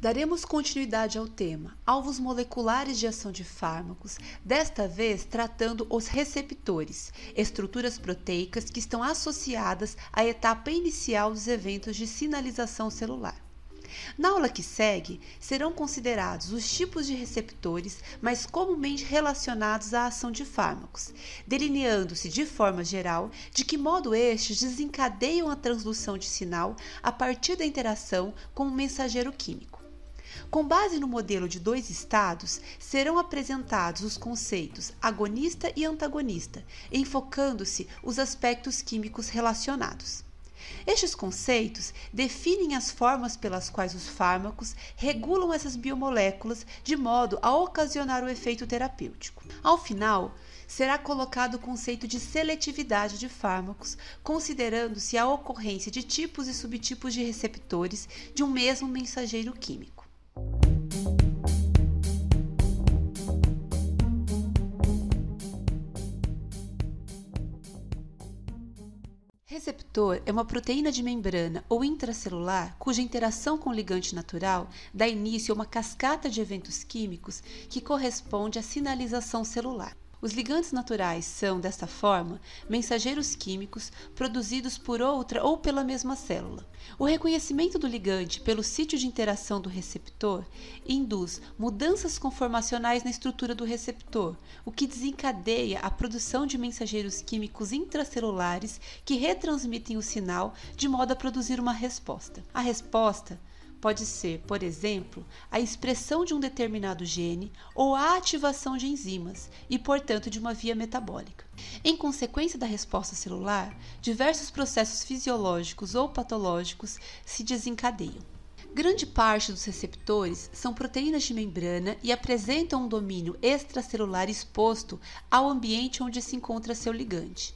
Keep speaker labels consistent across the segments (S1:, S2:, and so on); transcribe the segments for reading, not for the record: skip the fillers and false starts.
S1: Daremos continuidade ao tema alvos moleculares de ação de fármacos, desta vez tratando os receptores, estruturas proteicas que estão associadas à etapa inicial dos eventos de sinalização celular. Na aula que segue, serão considerados os tipos de receptores mais comumente relacionados à ação de fármacos, delineando-se de forma geral de que modo estes desencadeiam a transdução de sinal a partir da interação com um mensageiro químico. Com base no modelo de dois estados, serão apresentados os conceitos agonista e antagonista, enfocando-se os aspectos químicos relacionados. Estes conceitos definem as formas pelas quais os fármacos regulam essas biomoléculas de modo a ocasionar o efeito terapêutico. Ao final, será colocado o conceito de seletividade de fármacos, considerando-se a ocorrência de tipos e subtipos de receptores de um mesmo mensageiro químico. Receptor é uma proteína de membrana ou intracelular cuja interação com o ligante natural dá início a uma cascata de eventos químicos que corresponde à sinalização celular. Os ligantes naturais são, desta forma, mensageiros químicos produzidos por outra ou pela mesma célula. O reconhecimento do ligante pelo sítio de interação do receptor induz mudanças conformacionais na estrutura do receptor, o que desencadeia a produção de mensageiros químicos intracelulares que retransmitem o sinal de modo a produzir uma resposta. A resposta pode ser, por exemplo, a expressão de um determinado gene ou a ativação de enzimas e, portanto, de uma via metabólica. Em consequência da resposta celular, diversos processos fisiológicos ou patológicos se desencadeiam. Grande parte dos receptores são proteínas de membrana e apresentam um domínio extracelular exposto ao ambiente onde se encontra seu ligante.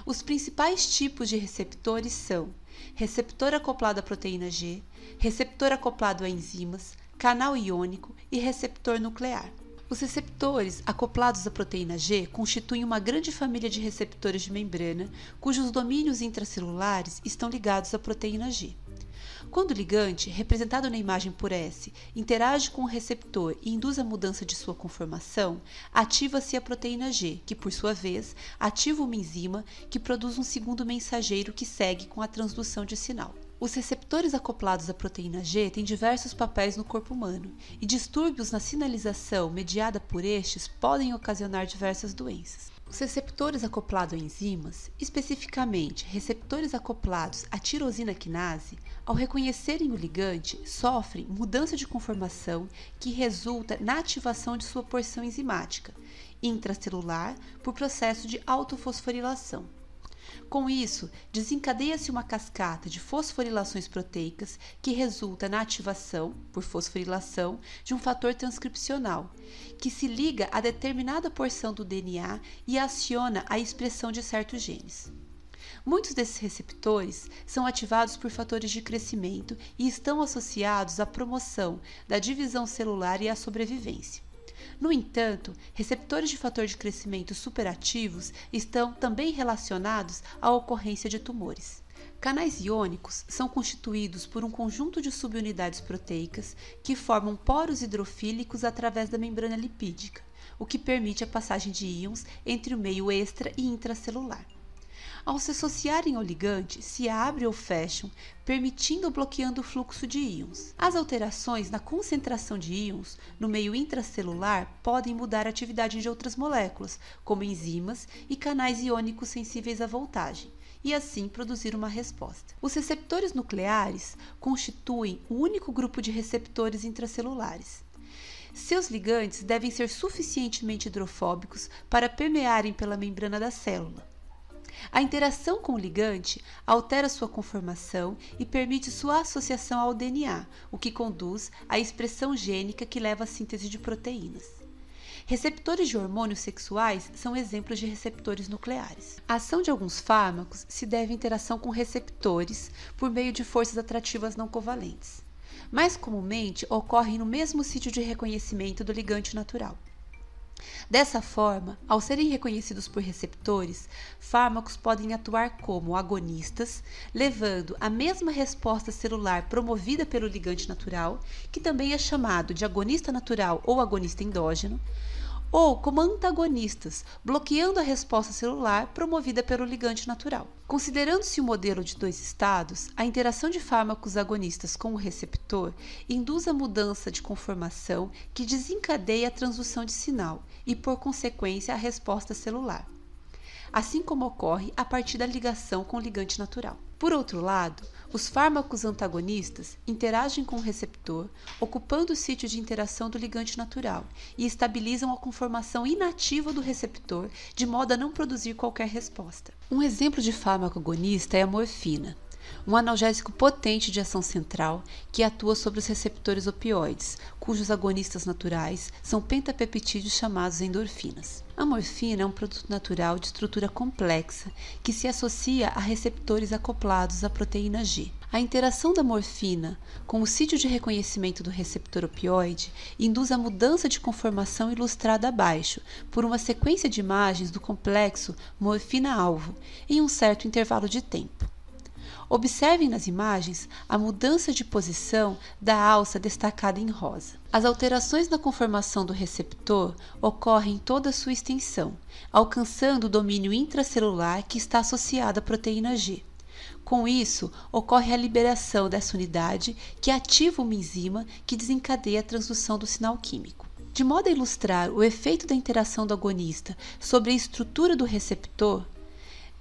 S1: Os principais tipos de receptores são receptor acoplado à proteína G, receptor acoplado a enzimas, canal iônico e receptor nuclear. Os receptores acoplados à proteína G constituem uma grande família de receptores de membrana, cujos domínios intracelulares estão ligados à proteína G. Quando o ligante, representado na imagem por S, interage com o receptor e induz a mudança de sua conformação, ativa-se a proteína G, que, por sua vez, ativa uma enzima que produz um segundo mensageiro que segue com a transdução de sinal. Os receptores acoplados à proteína G têm diversos papéis no corpo humano, e distúrbios na sinalização mediada por estes podem ocasionar diversas doenças. Os receptores acoplados a enzimas, especificamente receptores acoplados à tirosina quinase, ao reconhecerem o ligante, sofrem mudança de conformação que resulta na ativação de sua porção enzimática, intracelular, por processo de autofosforilação. Com isso, desencadeia-se uma cascata de fosforilações proteicas que resulta na ativação, por fosforilação, de um fator transcripcional, que se liga a determinada porção do DNA e aciona a expressão de certos genes. Muitos desses receptores são ativados por fatores de crescimento e estão associados à promoção da divisão celular e à sobrevivência. No entanto, receptores de fator de crescimento superativos estão também relacionados à ocorrência de tumores. Canais iônicos são constituídos por um conjunto de subunidades proteicas que formam poros hidrofílicos através da membrana lipídica, o que permite a passagem de íons entre o meio extra e intracelular. Ao se associarem ao ligante, se abrem ou fecham, permitindo ou bloqueando o fluxo de íons. As alterações na concentração de íons no meio intracelular podem mudar a atividade de outras moléculas, como enzimas e canais iônicos sensíveis à voltagem, e assim produzir uma resposta. Os receptores nucleares constituem o único grupo de receptores intracelulares. Seus ligantes devem ser suficientemente hidrofóbicos para permearem pela membrana da célula. A interação com o ligante altera sua conformação e permite sua associação ao DNA, o que conduz à expressão gênica que leva à síntese de proteínas. Receptores de hormônios sexuais são exemplos de receptores nucleares. A ação de alguns fármacos se deve à interação com receptores por meio de forças atrativas não covalentes. Mais comumente, ocorrem no mesmo sítio de reconhecimento do ligante natural. Dessa forma, ao serem reconhecidos por receptores, fármacos podem atuar como agonistas, levando a mesma resposta celular promovida pelo ligante natural, que também é chamado de agonista natural ou agonista endógeno, ou como antagonistas, bloqueando a resposta celular promovida pelo ligante natural. Considerando-se o modelo de dois estados, a interação de fármacos agonistas com o receptor induz a mudança de conformação que desencadeia a transdução de sinal e, por consequência, a resposta celular, assim como ocorre a partir da ligação com o ligante natural. Por outro lado, os fármacos antagonistas interagem com o receptor, ocupando o sítio de interação do ligante natural e estabilizam a conformação inativa do receptor, de modo a não produzir qualquer resposta. Um exemplo de fármaco agonista é a morfina, um analgésico potente de ação central que atua sobre os receptores opioides, cujos agonistas naturais são pentapeptídeos chamados endorfinas. A morfina é um produto natural de estrutura complexa que se associa a receptores acoplados à proteína G. A interação da morfina com o sítio de reconhecimento do receptor opioide induz a mudança de conformação ilustrada abaixo por uma sequência de imagens do complexo morfina-alvo em um certo intervalo de tempo. Observem nas imagens a mudança de posição da alça destacada em rosa. As alterações na conformação do receptor ocorrem em toda a sua extensão, alcançando o domínio intracelular que está associado à proteína G. Com isso, ocorre a liberação dessa unidade que ativa uma enzima que desencadeia a transdução do sinal químico. De modo a ilustrar o efeito da interação do agonista sobre a estrutura do receptor,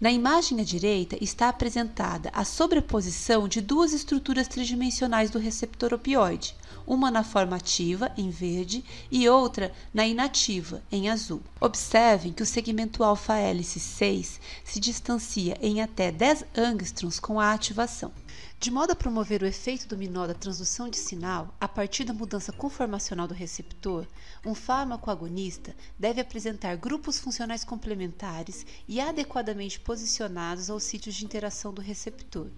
S1: na imagem à direita está apresentada a sobreposição de duas estruturas tridimensionais do receptor opioide, uma na forma ativa, em verde, e outra na inativa, em azul. Observem que o segmento alfa-hélice 6 se distancia em até 10 angstroms com a ativação. De modo a promover o efeito dominó da transdução de sinal a partir da mudança conformacional do receptor, um fármaco agonista deve apresentar grupos funcionais complementares e adequadamente posicionados aos sítios de interação do receptor,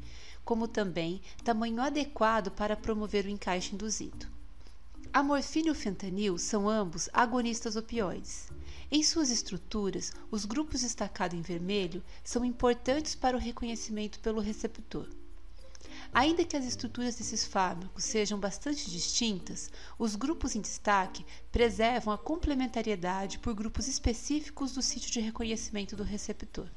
S1: como também tamanho adequado para promover o encaixe induzido. A morfina e o fentanil são ambos agonistas opioides. Em suas estruturas, os grupos destacados em vermelho são importantes para o reconhecimento pelo receptor. Ainda que as estruturas desses fármacos sejam bastante distintas, os grupos em destaque preservam a complementariedade por grupos específicos do sítio de reconhecimento do receptor.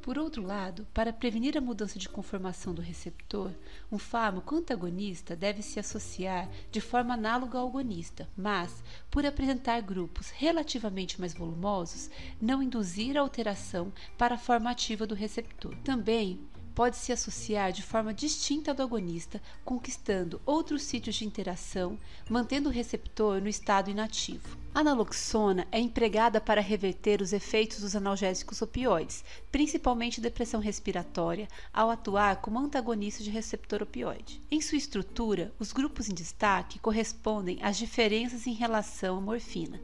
S1: Por outro lado, para prevenir a mudança de conformação do receptor, um fármaco antagonista deve se associar de forma análoga ao agonista, mas, por apresentar grupos relativamente mais volumosos, não induzir a alteração para a forma ativa do receptor. Também pode se associar de forma distinta do agonista, conquistando outros sítios de interação, mantendo o receptor no estado inativo. A naloxona é empregada para reverter os efeitos dos analgésicos opioides, principalmente depressão respiratória, ao atuar como antagonista de receptor opioide. Em sua estrutura, os grupos em destaque correspondem às diferenças em relação à morfina.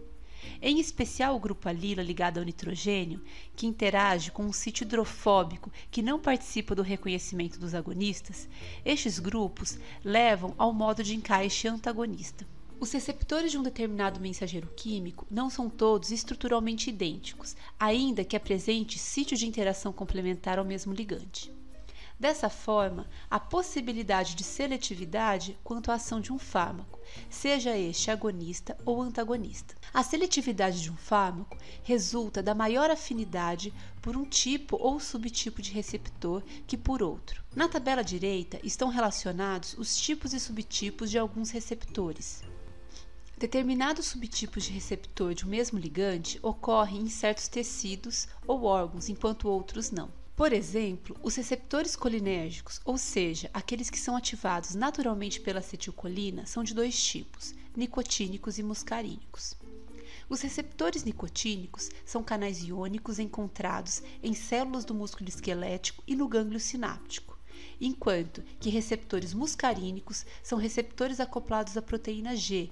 S1: Em especial o grupo alila ligado ao nitrogênio, que interage com um sítio hidrofóbico que não participa do reconhecimento dos agonistas, estes grupos levam ao modo de encaixe antagonista. Os receptores de um determinado mensageiro químico não são todos estruturalmente idênticos, ainda que apresente sítio de interação complementar ao mesmo ligante. Dessa forma, há possibilidade de seletividade quanto à ação de um fármaco, seja este agonista ou antagonista. A seletividade de um fármaco resulta da maior afinidade por um tipo ou subtipo de receptor que por outro. Na tabela direita estão relacionados os tipos e subtipos de alguns receptores. Determinados subtipos de receptor de um mesmo ligante ocorrem em certos tecidos ou órgãos, enquanto outros não. Por exemplo, os receptores colinérgicos, ou seja, aqueles que são ativados naturalmente pela acetilcolina, são de dois tipos, nicotínicos e muscarínicos. Os receptores nicotínicos são canais iônicos encontrados em células do músculo esquelético e no gânglio sináptico, enquanto que receptores muscarínicos são receptores acoplados à proteína G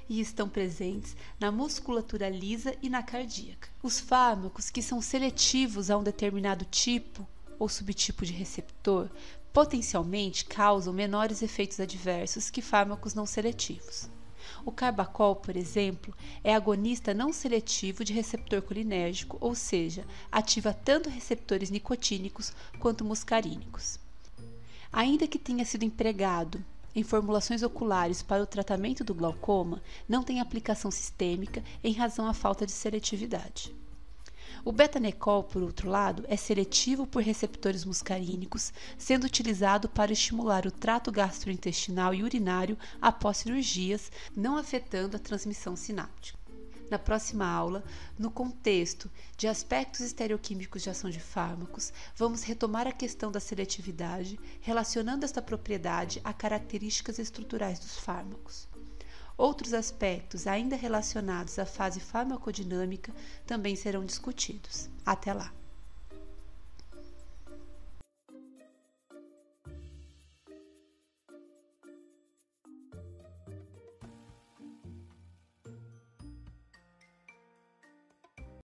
S1: e estão presentes na musculatura lisa e na cardíaca. Os fármacos que são seletivos a um determinado tipo ou subtipo de receptor potencialmente causam menores efeitos adversos que fármacos não seletivos. O carbacol, por exemplo, é agonista não seletivo de receptor colinérgico, ou seja, ativa tanto receptores nicotínicos quanto muscarínicos. Ainda que tenha sido empregado em formulações oculares para o tratamento do glaucoma, não tem aplicação sistêmica em razão à falta de seletividade. O betanecol, por outro lado, é seletivo por receptores muscarínicos, sendo utilizado para estimular o trato gastrointestinal e urinário após cirurgias, não afetando a transmissão sináptica. Na próxima aula, no contexto de aspectos estereoquímicos de ação de fármacos, vamos retomar a questão da seletividade, relacionando esta propriedade a características estruturais dos fármacos. Outros aspectos ainda relacionados à fase farmacodinâmica também serão discutidos. Até lá!